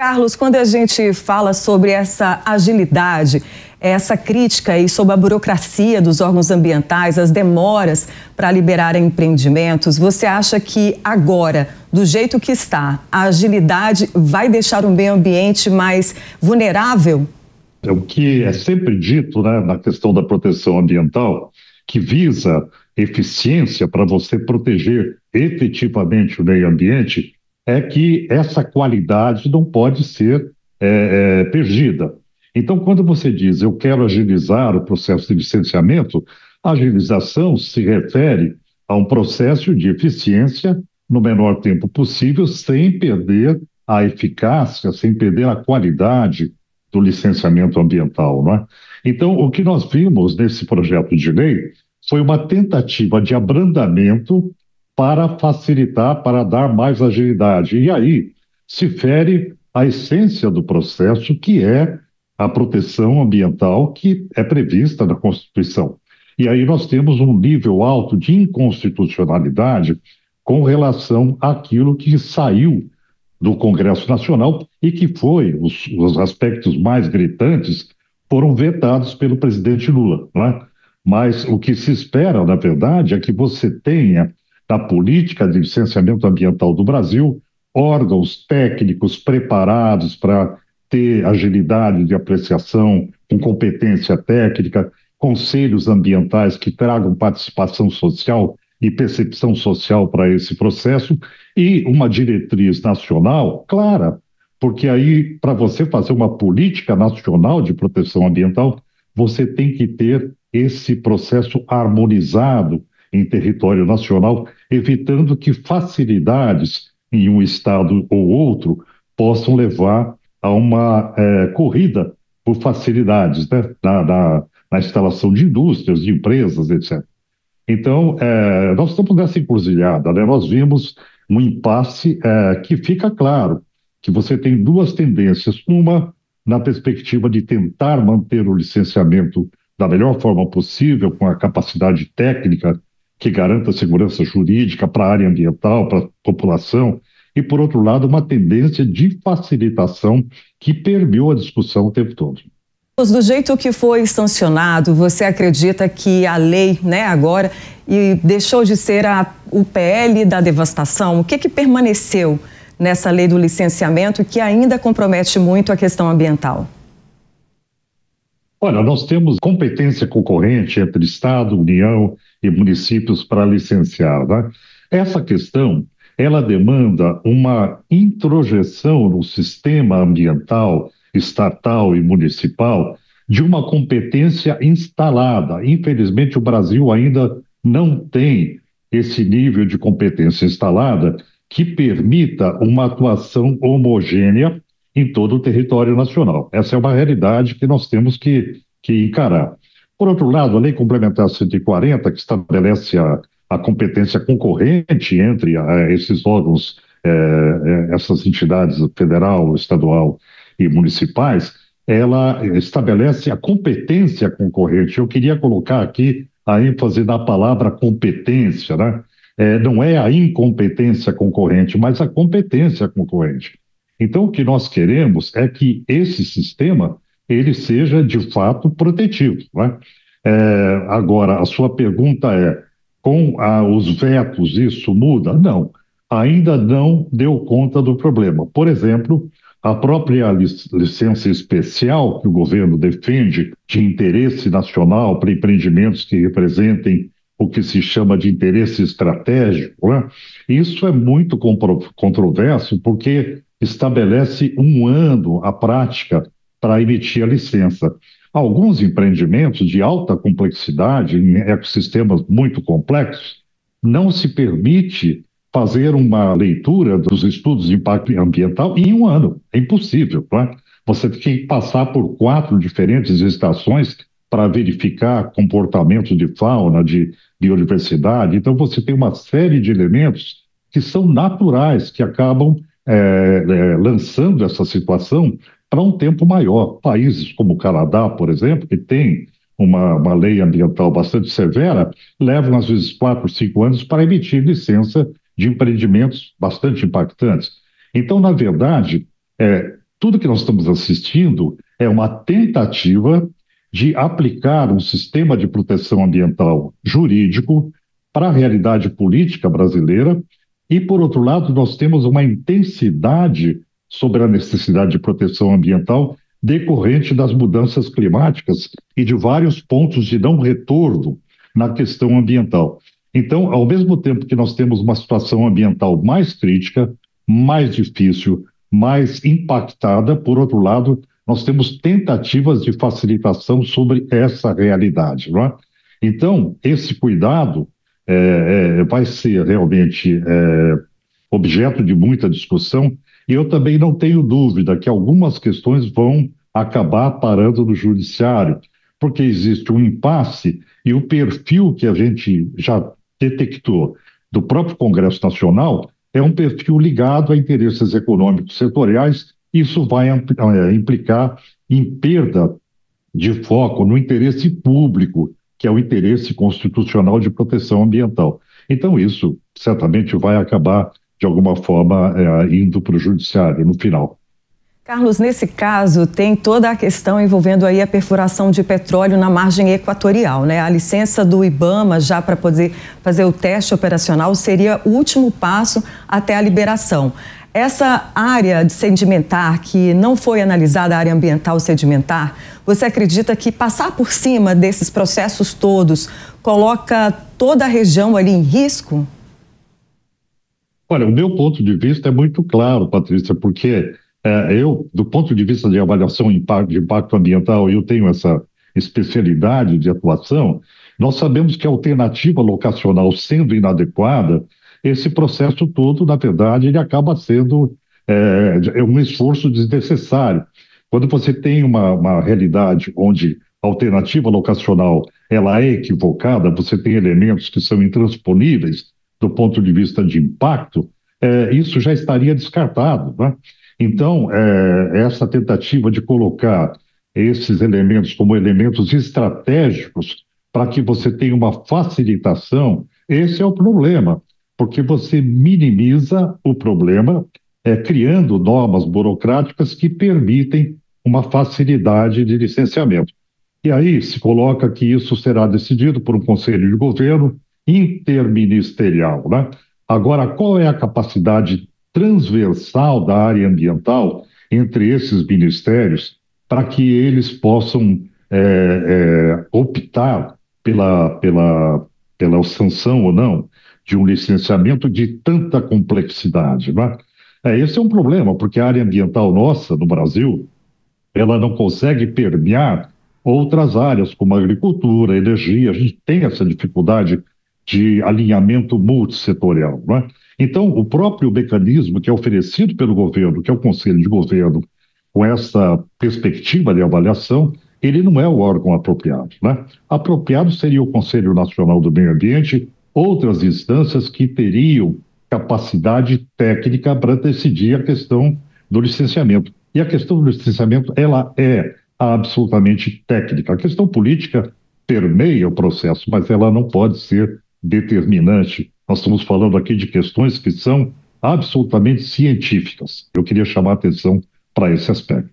Carlos, quando a gente fala sobre essa agilidade, essa crítica aí sobre a burocracia dos órgãos ambientais, as demoras para liberarem empreendimentos, você acha que agora, do jeito que está, a agilidade vai deixar o meio ambiente mais vulnerável? É o que é sempre dito, né, na questão da proteção ambiental, que visa eficiência para você proteger efetivamente o meio ambiente, é que essa qualidade não pode ser perdida. Então, quando você diz eu quero agilizar o processo de licenciamento, a agilização se refere a um processo de eficiência no menor tempo possível, sem perder a eficácia, sem perder a qualidade do licenciamento ambiental, não é? Então, o que nós vimos nesse projeto de lei foi uma tentativa de abrandamento para facilitar, para dar mais agilidade. E aí se fere a essência do processo, que é a proteção ambiental que é prevista na Constituição. E aí nós temos um nível alto de inconstitucionalidade com relação àquilo que saiu do Congresso Nacional e que os aspectos mais gritantes foram vetados pelo presidente Lula, não é? Mas o que se espera, na verdade, é que você tenha, na política de licenciamento ambiental do Brasil, órgãos técnicos preparados para ter agilidade de apreciação, com competência técnica, conselhos ambientais que tragam participação social e percepção social para esse processo e uma diretriz nacional clara, porque aí, para você fazer uma política nacional de proteção ambiental, você tem que ter esse processo harmonizado em território nacional, evitando que facilidades em um estado ou outro possam levar a uma corrida por facilidades, né, na instalação de indústrias, de empresas, etc. Então, nós estamos nessa encruzilhada, né? Nós vimos um impasse que fica claro que você tem duas tendências. Uma, na perspectiva de tentar manter o licenciamento da melhor forma possível, com a capacidade técnica que garanta a segurança jurídica para a área ambiental, para a população, e, por outro lado, uma tendência de facilitação que permeou a discussão o tempo todo. Do jeito que foi sancionado, você acredita que a lei, né, agora, e deixou de ser o PL da devastação? O que permaneceu nessa lei do licenciamento que ainda compromete muito a questão ambiental? Olha, nós temos competência concorrente entre Estado, União e municípios para licenciar, né? Essa questão, ela demanda uma introjeção no sistema ambiental, estatal e municipal de uma competência instalada. Infelizmente, o Brasil ainda não tem esse nível de competência instalada que permita uma atuação homogênea em todo o território nacional. Essa é uma realidade que nós temos que encarar. Por outro lado, a Lei Complementar 140, que estabelece a competência concorrente entre esses órgãos, essas entidades federal, estadual e municipais, ela estabelece a competência concorrente. Eu queria colocar aqui a ênfase na palavra competência, né? Não é a incompetência concorrente, mas a competência concorrente. Então, o que nós queremos é que esse sistema ele seja, de fato, protetivo, né? Agora, a sua pergunta é, com os vetos isso muda? Não, ainda não deu conta do problema. Por exemplo, a própria licença especial que o governo defende de interesse nacional para empreendimentos que representem o que se chama de interesse estratégico, né? Isso é muito controverso porque estabelece um ano a prática para emitir a licença. Alguns empreendimentos de alta complexidade, em ecossistemas muito complexos, não se permite fazer uma leitura dos estudos de impacto ambiental em um ano. É impossível, não é? Você tem que passar por 4 diferentes estações para verificar comportamento de fauna, de biodiversidade. Então, você tem uma série de elementos que são naturais, que acabam lançando essa situação para um tempo maior. Países como o Canadá, por exemplo, que tem uma lei ambiental bastante severa, levam às vezes 4, 5 anos para emitir licença de empreendimentos bastante impactantes. Então, na verdade, tudo que nós estamos assistindo é uma tentativa de aplicar um sistema de proteção ambiental jurídico para a realidade política brasileira e, por outro lado, nós temos uma intensidade sobre a necessidade de proteção ambiental decorrente das mudanças climáticas e de vários pontos de não retorno na questão ambiental. Então, ao mesmo tempo que nós temos uma situação ambiental mais crítica, mais difícil, mais impactada, por outro lado, nós temos tentativas de facilitação sobre essa realidade, não é? Então, esse cuidado vai ser realmente objeto de muita discussão, e eu também não tenho dúvida que algumas questões vão acabar parando no judiciário, porque existe um impasse e o perfil que a gente já detectou do próprio Congresso Nacional é um perfil ligado a interesses econômicos setoriais. Isso vai implicar em perda de foco no interesse público, que é o interesse constitucional de proteção ambiental. Então, isso certamente vai acabar, de alguma forma, indo para o judiciário no final. Carlos, nesse caso, tem toda a questão envolvendo aí a perfuração de petróleo na margem equatorial, né? A licença do IBAMA já para poder fazer o teste operacional seria o último passo até a liberação. Essa área de sedimentar, que não foi analisada, a área ambiental sedimentar, você acredita que passar por cima desses processos todos coloca toda a região ali em risco? Olha, o meu ponto de vista é muito claro, Patrícia, porque eu, do ponto de vista de avaliação de impacto ambiental, eu tenho essa especialidade de atuação. Nós sabemos que a alternativa locacional sendo inadequada, esse processo todo, na verdade, ele acaba sendo um esforço desnecessário. Quando você tem uma realidade onde a alternativa locacional ela é equivocada, você tem elementos que são intransponíveis do ponto de vista de impacto, isso já estaria descartado, né? Então, essa tentativa de colocar esses elementos como elementos estratégicos para que você tenha uma facilitação, esse é o problema, porque você minimiza o problema, criando normas burocráticas que permitem uma facilidade de licenciamento. E aí se coloca que isso será decidido por um conselho de governo interministerial, né? Agora, qual é a capacidade transversal da área ambiental entre esses ministérios para que eles possam optar pela sanção ou não de um licenciamento de tanta complexidade, né? Esse é um problema, porque a área ambiental nossa, no Brasil, ela não consegue permear outras áreas, como a agricultura, a energia. A gente tem essa dificuldade de alinhamento multissetorial, não é? Então, o próprio mecanismo que é oferecido pelo governo, que é o Conselho de Governo, com essa perspectiva de avaliação, ele não é o órgão apropriado, né? Apropriado seria o Conselho Nacional do Meio Ambiente, outras instâncias que teriam capacidade técnica para decidir a questão do licenciamento. E a questão do licenciamento, ela é absolutamente técnica. A questão política permeia o processo, mas ela não pode ser determinante. Nós estamos falando aqui de questões que são absolutamente científicas. Eu queria chamar a atenção para esse aspecto.